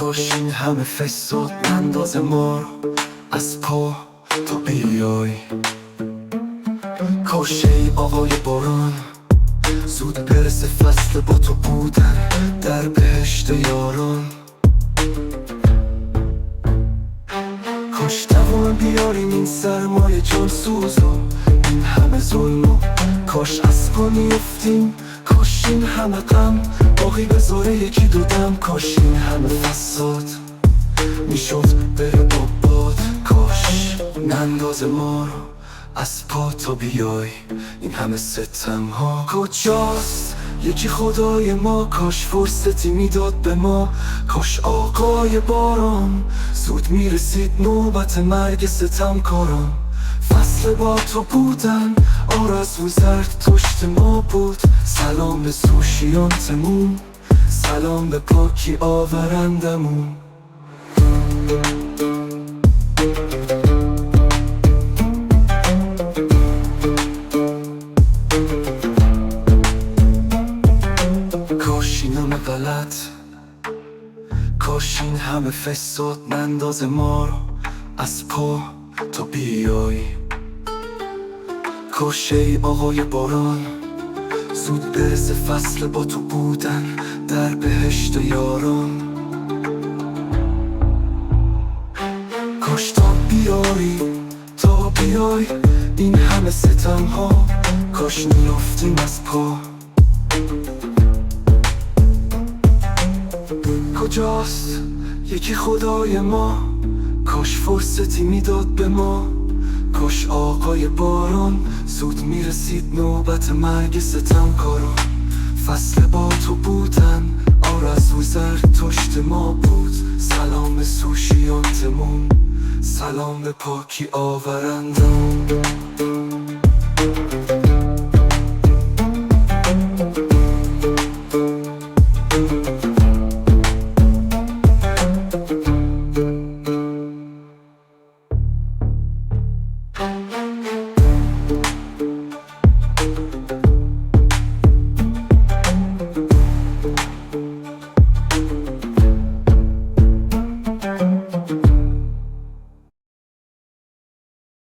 کاش این همه فساد نندازه ما رو از پا تو بیای. کاش ای آقای باران زود برسه فصل با تو بودن در بهشت یاران. کاش دوام بیاریم این سرمایه جان سوزو این همه ظلمو، کاش از پا میفتیم، کاش این همه غم باقی بذاره یکی دو دم، کاش این همه فساد میشد بره باد، کاش نندازه ما رو از پا تا بیای. این همه ستم ها کجاست یکی خدای ما، کاش فرصتی میداد به ما، کاش آقای باران زود میرسید نوبت مرگ ستمکاران. فصل با تو بودن آرزو زرد پشت ما بود، سلام به سوشیانتمون، سلام به پاکی آورندمون. کاش این همه غلط، کاش این همه فساد نندازه ما رو از پا تا بیای. کاش ای آقای باران زود برسه فصل با تو بودن در بهشت یاران. کاش تا بیای تا بیای این همه ستم ها، کاش نیافتیم از پا. کجاست یکی خدای ما، کاش فرصتی میداد به ما، کاش آقای باران زود میرسید نوبت مرگ ستمکاران. فصل با تو بودن آرزو زرد پشت ما بود، سلام به سوشیانتمون، سلام به پاکی آورندمون.